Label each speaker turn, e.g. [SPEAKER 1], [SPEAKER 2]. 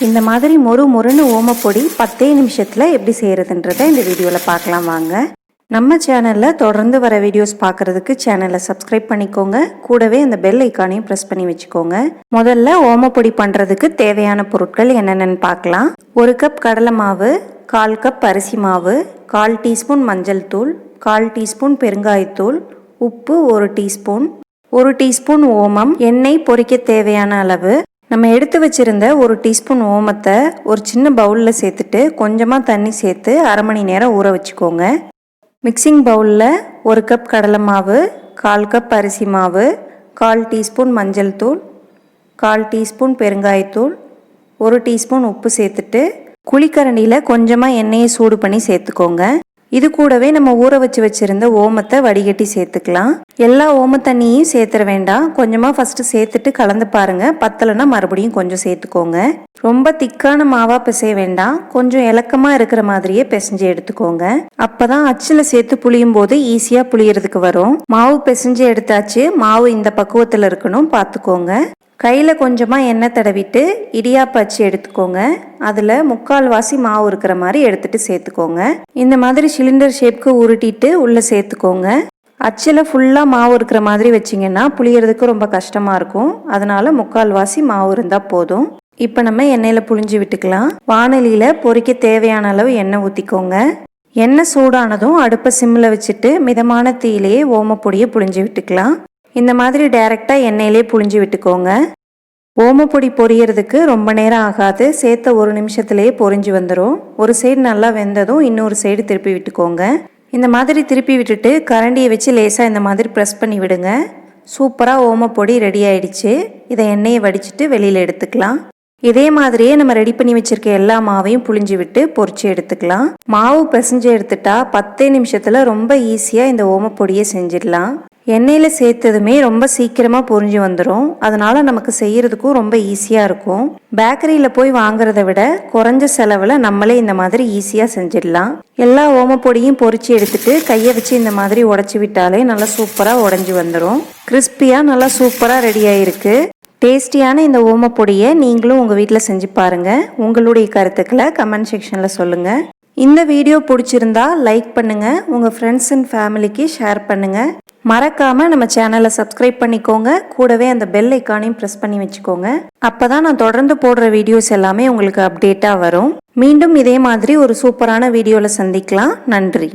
[SPEAKER 1] இந்த மாதிரி மொறு மொறுன்னு ஓமப்பொடி 10 நிமிஷத்தில் எப்படி செய்கிறதுன்றதை இந்த வீடியோவில் பார்க்கலாம் வாங்க. நம்ம சேனலில் தொடர்ந்து வர வீடியோஸ் பார்க்குறதுக்கு சேனலை சப்ஸ்கிரைப் பண்ணிக்கோங்க. கூடவே அந்த பெல் ஐக்கானையும் ப்ரெஸ் பண்ணி வச்சுக்கோங்க. முதல்ல ஓமப்பொடி பண்ணுறதுக்கு தேவையான பொருட்கள் என்னென்னு பார்க்கலாம். 1 கப் கடலை மாவு, 1/4 கப் அரிசி மாவு, 1/4 டீஸ்பூன் மஞ்சள் தூள், 1/4 டீஸ்பூன் பெருங்காயத்தூள், உப்பு 1 டீஸ்பூன், 1 டீஸ்பூன் ஓமம், எண்ணெய் பொரிக்க தேவையான அளவு. நம்ம எடுத்து வச்சுருந்த 1 டீஸ்பூன் ஓமத்தை ஒரு சின்ன பவுலில் சேர்த்துட்டு கொஞ்சமாக தண்ணி சேர்த்து அரை மணி நேரம் ஊற வச்சுக்கோங்க. மிக்சிங் பவுலில் 1 கப் கடலை மாவு, 1/4 கப் அரிசி மாவு, 1/4 டீஸ்பூன் மஞ்சள் தூள், 1/4 டீஸ்பூன் பெருங்காயத்தூள், 1 டீஸ்பூன் உப்பு சேர்த்துட்டு குழிக்கரண்டியில் கொஞ்சமாக எண்ணெயை சூடு பண்ணி சேர்த்துக்கோங்க. இது கூடவே நம்ம ஊற வச்சுருந்த ஓமத்தை வடிகட்டி சேர்த்துக்கலாம். எல்லா ஓம தண்ணியும் சேர்த்துற வேண்டாம். கொஞ்சமாக ஃபஸ்ட்டு சேர்த்துட்டு கலந்து பாருங்கள். பத்தலைன்னா மறுபடியும் கொஞ்சம் சேர்த்துக்கோங்க. ரொம்ப திக்கான மாவாக பிசைய வேண்டாம். கொஞ்சம் இலக்கமாக இருக்கிற மாதிரியே பிசைஞ்சு எடுத்துக்கோங்க. அப்போ தான் அச்சில் சேர்த்து புளியும் போது ஈஸியாக புளியறதுக்கு வரும். மாவு பிசைஞ்சு எடுத்தாச்சு. மாவு இந்த பக்குவத்தில் இருக்கணும், பார்த்துக்கோங்க. கையில் கொஞ்சமாக எண்ணெய் தடவிட்டு இடியாப்ப அச்சு எடுத்துக்கோங்க. அதில் 1/4 வாசி மாவு இருக்கிற மாதிரி எடுத்துகிட்டு சேர்த்துக்கோங்க. இந்த மாதிரி சிலிண்டர் ஷேப்க்கு உருட்டிட்டு உள்ளே சேர்த்துக்கோங்க. அச்சில் ஃபுல்லாக மாவு இருக்கிற மாதிரி வச்சிங்கன்னா புளியறதுக்கு ரொம்ப கஷ்டமாக இருக்கும். அதனால் 1/4 வாசி மாவு இருந்தால் போதும். இப்போ நம்ம எண்ணெயில் புளிஞ்சு விட்டுக்கலாம். வாணலியில் பொரிக்க தேவையான அளவு எண்ணெய் ஊற்றிக்கோங்க. எண்ணெய் சூடானதும் அடுப்பை சிம்மில் வச்சுட்டு மிதமான தீயிலேயே ஓமப்பொடியை புளிஞ்சு விட்டுக்கலாம். இந்த மாதிரி டைரெக்டாக எண்ணெயிலே புளிஞ்சு விட்டுக்கோங்க. ஓமப்பொடி பொரியறதுக்கு ரொம்ப நேரம் ஆகாது. சேர்த்த 1 நிமிஷத்துலேயே பொரிஞ்சு வந்துடும். ஒரு சைடு நல்லா வெந்ததும் இன்னொரு சைடு திருப்பி விட்டுக்கோங்க. இந்த மாதிரி திருப்பி விட்டுட்டு கரண்டியை வச்சு லேசாக இந்த மாதிரி ப்ரெஸ் பண்ணி விடுங்க. சூப்பராக ஓமப்பொடி ரெடி ஆயிடுச்சு. இதை எண்ணெயை வடிச்சிட்டு வெளியில் எடுத்துக்கலாம். இதே மாதிரியே நம்ம ரெடி பண்ணி வச்சிருக்க எல்லா மாவையும் புளிஞ்சு விட்டு பொரிச்சு எடுத்துக்கலாம். மாவு பிசைஞ்சு எடுத்துட்டா 10 நிமிஷத்தில் ரொம்ப ஈஸியாக இந்த ஓமப்பொடியை செஞ்சிடலாம். எண்ணெயில் சேர்த்ததுமே ரொம்ப சீக்கிரமாக பொரிஞ்சு வந்துடும். அதனால நமக்கு செய்யறதுக்கும் ரொம்ப ஈஸியாக இருக்கும். பேக்கரியில் போய் வாங்குறத விட குறைஞ்ச செலவில் நம்மளே இந்த மாதிரி ஈஸியாக செஞ்சிடலாம். எல்லா ஓமப்பொடியும் பொரிச்சு எடுத்துட்டு கையை வச்சு இந்த மாதிரி உடச்சி விட்டாலே நல்லா சூப்பராக உடஞ்சி வந்துடும். கிறிஸ்பியாக நல்லா சூப்பராக ரெடி ஆயிருக்கு. டேஸ்டியான இந்த ஓமப்பொடியை நீங்களும் உங்கள் வீட்டில் செஞ்சு பாருங்கள். உங்களுடைய கருத்துக்களை கமெண்ட் செக்ஷனில் சொல்லுங்கள். இந்த வீடியோ பிடிச்சிருந்தா லைக் பண்ணுங்கள். உங்கள் ஃப்ரெண்ட்ஸ் அண்ட் ஃபேமிலிக்கு ஷேர் பண்ணுங்கள். மறக்காமல் நம்ம சேனலை சப்ஸ்கிரைப் பண்ணிக்கோங்க. கூடவே அந்த பெல் ஐக்கானையும் ப்ரெஸ் பண்ணி வச்சுக்கோங்க. அப்போ தான் நான் தொடர்ந்து போடுற வீடியோஸ் எல்லாமே உங்களுக்கு அப்டேட்டாக வரும். மீண்டும் இதே மாதிரி ஒரு சூப்பரான வீடியோவில் சந்திக்கலாம். நன்றி.